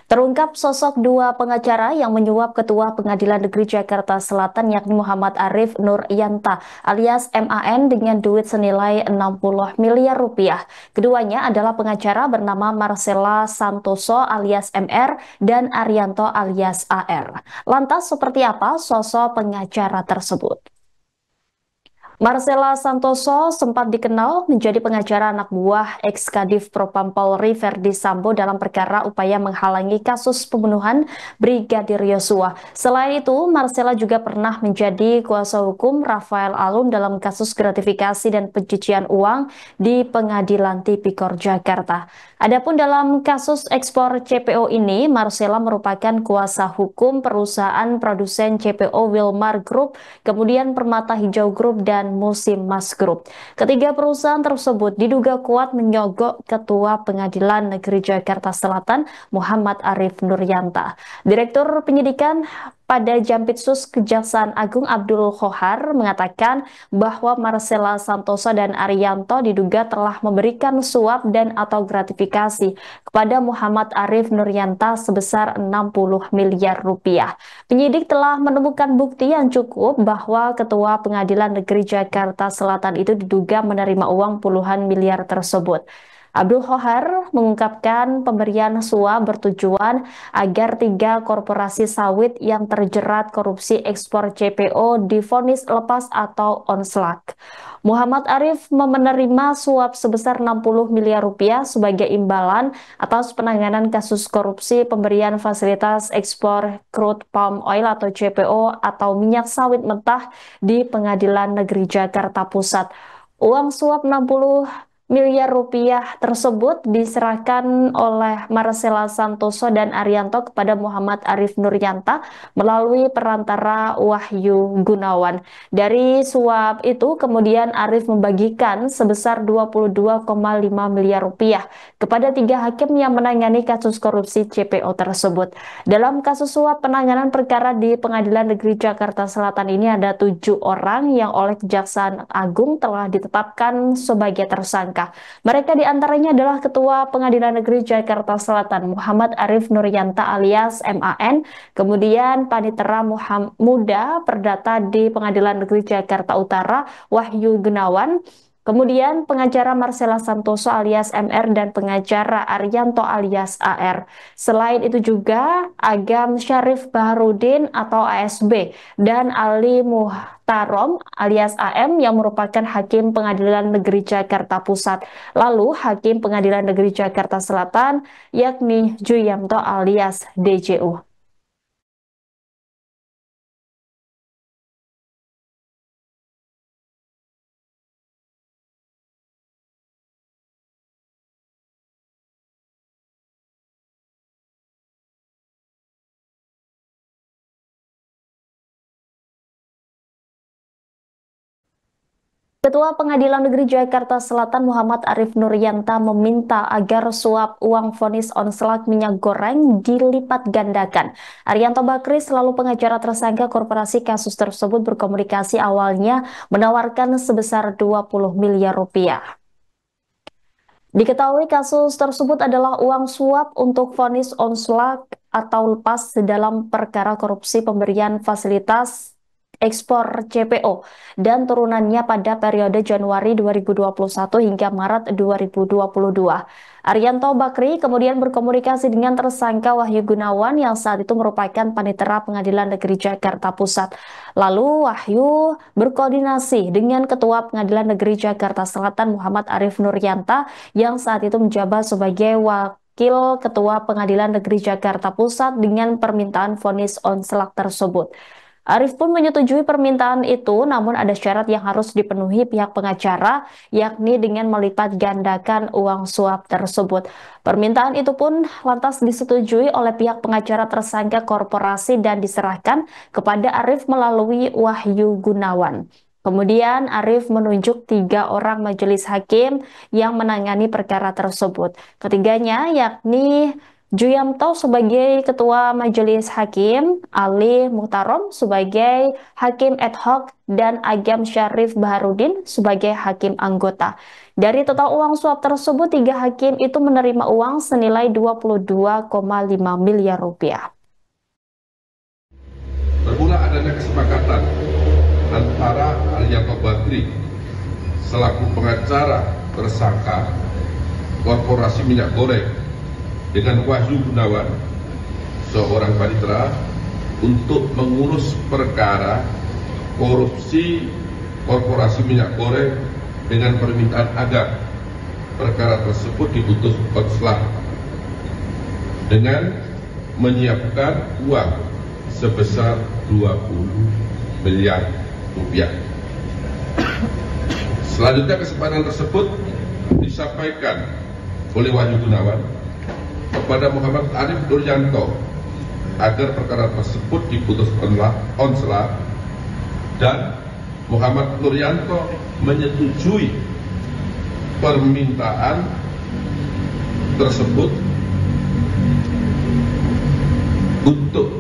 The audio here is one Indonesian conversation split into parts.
Terungkap sosok dua pengacara yang menyuap Ketua Pengadilan Negeri Jakarta Selatan yakni Muhammad Arif Nuryanta alias MAN dengan duit senilai 60 miliar rupiah. Keduanya adalah pengacara bernama Marcella Santoso alias MR dan Arianto alias AR. Lantas seperti apa sosok pengacara tersebut? Marcella Santoso sempat dikenal menjadi pengacara anak buah ex-Kadif Propam Polri Verdi Sambo dalam perkara upaya menghalangi kasus pembunuhan Brigadir Yosua. Selain itu, Marcella juga pernah menjadi kuasa hukum Rafael Alun dalam kasus gratifikasi dan pencucian uang di Pengadilan Tipikor Jakarta. Adapun dalam kasus ekspor CPO ini, Marcella merupakan kuasa hukum perusahaan produsen CPO Wilmar Group, kemudian Permata Hijau Group dan Musim Mas Group. Ketiga perusahaan tersebut diduga kuat menyogok Ketua Pengadilan Negeri Jakarta Selatan Muhammad Arif Nuryanta. Direktur Penyidikan pada Jampitsus Kejaksaan Agung Abdul Khohar mengatakan bahwa Marcella Santoso dan Arianto diduga telah memberikan suap dan atau gratifikasi kepada Muhammad Arif Nuryanta sebesar 60 miliar rupiah. Penyidik telah menemukan bukti yang cukup bahwa Ketua Pengadilan Negeri Jakarta Selatan itu diduga menerima uang puluhan miliar tersebut. Abdul Khohar mengungkapkan pemberian suap bertujuan agar tiga korporasi sawit yang terjerat korupsi ekspor CPO divonis lepas atau onslak. Muhammad Arif menerima suap sebesar 60 miliar rupiah sebagai imbalan atas penanganan kasus korupsi pemberian fasilitas ekspor crude palm oil atau CPO atau minyak sawit mentah di Pengadilan Negeri Jakarta Pusat. Uang suap 60 miliar rupiah tersebut diserahkan oleh Marcella Santoso dan Arianto kepada Muhammad Arif Nuryanta melalui perantara Wahyu Gunawan. Dari suap itu kemudian Arif membagikan sebesar 22,5 miliar rupiah kepada tiga hakim yang menangani kasus korupsi CPO tersebut. Dalam kasus suap penanganan perkara di Pengadilan Negeri Jakarta Selatan ini ada 7 orang yang oleh Kejaksaan Agung telah ditetapkan sebagai tersangka. Mereka diantaranya adalah Ketua Pengadilan Negeri Jakarta Selatan Muhammad Arif Nuryanta alias MAN, kemudian Panitera Muda Perdata di Pengadilan Negeri Jakarta Utara Wahyu Gunawan, kemudian pengacara Marcella Santoso alias MR dan pengacara Arianto alias AR. Selain itu juga Agam Syarif Baharudin atau ASB dan Ali Muhtarom alias AM yang merupakan Hakim Pengadilan Negeri Jakarta Pusat. Lalu Hakim Pengadilan Negeri Jakarta Selatan yakni Juyamto alias DJU. Ketua Pengadilan Negeri Jakarta Selatan Muhammad Arif Nuryanta meminta agar suap uang vonis onslak minyak goreng dilipat gandakan. Arianto Bakri selalu pengacara tersangka korporasi kasus tersebut berkomunikasi awalnya menawarkan sebesar 20 miliar rupiah. Diketahui kasus tersebut adalah uang suap untuk vonis onslak atau lepas dalam perkara korupsi pemberian fasilitas ekspor CPO dan turunannya pada periode Januari 2021 hingga Maret 2022. Arianto Bakri kemudian berkomunikasi dengan tersangka Wahyu Gunawan yang saat itu merupakan panitera Pengadilan Negeri Jakarta Pusat. Lalu Wahyu berkoordinasi dengan Ketua Pengadilan Negeri Jakarta Selatan Muhammad Arif Nuryanta yang saat itu menjabat sebagai Wakil Ketua Pengadilan Negeri Jakarta Pusat dengan permintaan vonis onslak tersebut. Arif pun menyetujui permintaan itu, namun ada syarat yang harus dipenuhi pihak pengacara, yakni dengan melipat gandakan uang suap tersebut. Permintaan itu pun lantas disetujui oleh pihak pengacara tersangka korporasi dan diserahkan kepada Arif melalui Wahyu Gunawan. Kemudian Arif menunjuk 3 orang majelis hakim yang menangani perkara tersebut. Ketiganya yakni Juyamto sebagai Ketua Majelis Hakim, Ali Muhtarom sebagai Hakim ad hoc, dan Agam Syarif Baharudin sebagai Hakim anggota. Dari total uang suap tersebut, 3 hakim itu menerima uang senilai 22,5 miliar rupiah. Bermula adanya kesepakatan antara Arianto Bakri selaku pengacara tersangka korporasi minyak goreng dengan Wahyu Gunawan, seorang panitera, untuk mengurus perkara korupsi korporasi minyak goreng dengan permintaan agar perkara tersebut diputus konslah dengan menyiapkan uang sebesar 20 miliar rupiah. Selanjutnya kesepakatan tersebut disampaikan oleh Wahyu Gunawan kepada Muhammad Arif Nuryanto agar perkara tersebut diputus konslah, dan Muhammad Nuryanto menyetujui permintaan tersebut untuk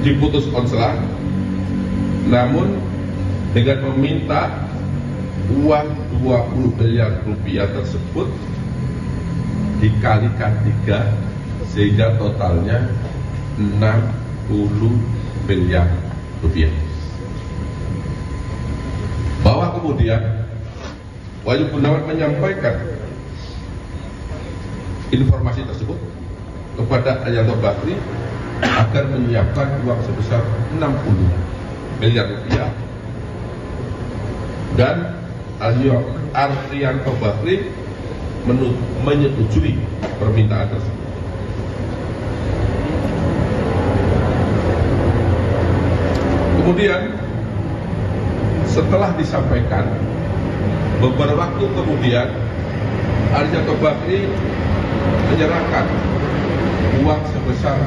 diputus konslah, namun dengan meminta uang 20 miliar rupiah tersebut dikalikan 3 sehingga totalnya 60 miliar rupiah. Bahwa kemudian Wahyu Gunawan menyampaikan informasi tersebut kepada Arianto Bakri agar menyiapkan uang sebesar 60 miliar rupiah, dan Arianto Bakri menyetujui permintaan tersebut. Kemudian setelah disampaikan, beberapa waktu kemudian Arianto Bakri menyerahkan uang sebesar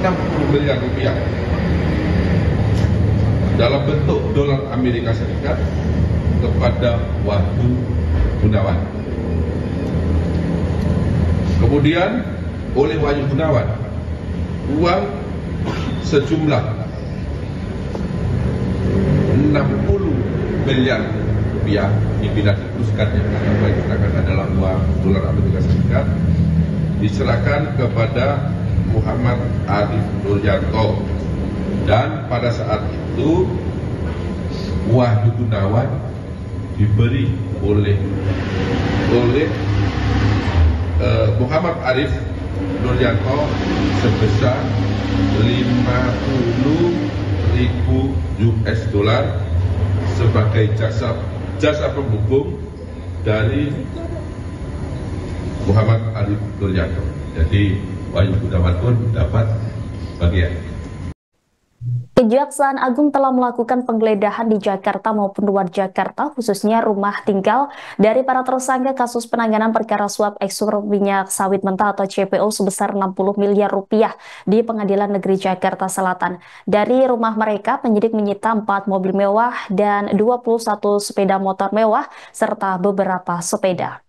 60 miliar rupiah dalam bentuk dolar Amerika Serikat kepada Wahyu Gunawan. Kemudian oleh Wahyu Gunawan, uang sejumlah 60 miliar rupiah dipindah diteruskan, yang kami katakan adalah uang dolar Amerika Serikat, diserahkan kepada Muhammad Arif Nuryanto, dan pada saat itu Wahyu Gunawan diberi oleh Muhammad Arif Nuryanto sebesar 50.000 US dollar sebagai jasa penghubung dari Muhammad Arif Nuryanto. Jadi Wahyu Gunawan pun dapat bagian. Kejaksaan Agung telah melakukan penggeledahan di Jakarta maupun luar Jakarta, khususnya rumah tinggal dari para tersangka kasus penanganan perkara suap ekspor minyak sawit mentah atau CPO sebesar 60 miliar rupiah di Pengadilan Negeri Jakarta Selatan. Dari rumah mereka, penyidik menyita 4 mobil mewah dan 21 sepeda motor mewah serta beberapa sepeda.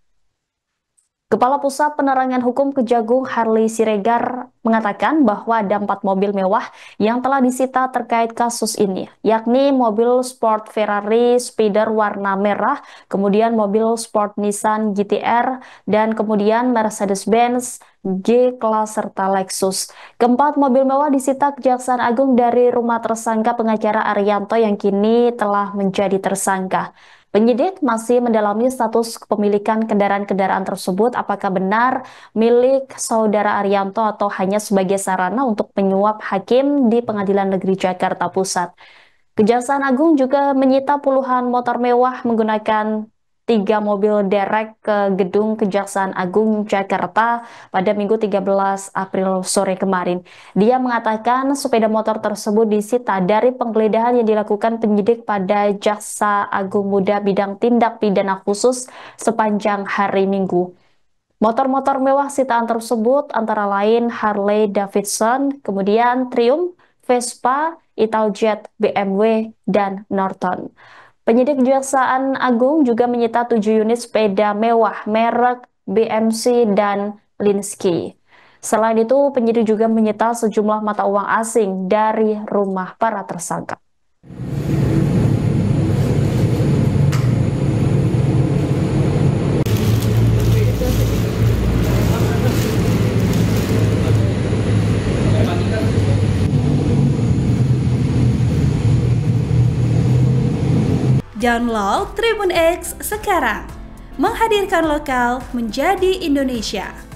Kepala Pusat Penerangan Hukum Kejagung Harley Siregar mengatakan bahwa ada 4 mobil mewah yang telah disita terkait kasus ini, yakni mobil sport Ferrari Spider warna merah, kemudian mobil sport Nissan GT-R, dan kemudian Mercedes-Benz G-Class serta Lexus. Keempat mobil mewah disita Kejaksaan Agung dari rumah tersangka pengacara Arianto yang kini telah menjadi tersangka. Penyidik masih mendalami status kepemilikan kendaraan-kendaraan tersebut, apakah benar milik saudara Arianto atau hanya sebagai sarana untuk menyuap hakim di Pengadilan Negeri Jakarta Pusat. Kejaksaan Agung juga menyita puluhan motor mewah menggunakan 3 mobil derek ke gedung Kejaksaan Agung Jakarta pada Minggu 13 April sore kemarin. Dia mengatakan sepeda motor tersebut disita dari penggeledahan yang dilakukan penyidik pada Jaksa Agung Muda Bidang Tindak Pidana Khusus sepanjang hari Minggu. Motor-motor mewah sitaan tersebut antara lain Harley Davidson, kemudian Triumph, Vespa, Italjet, BMW, dan Norton. Penyidik Kejaksaan Agung juga menyita 7 unit sepeda mewah merek BMC dan Linsky. Selain itu, penyidik juga menyita sejumlah mata uang asing dari rumah para tersangka. Download Tribun X sekarang. Menghadirkan lokal menjadi Indonesia.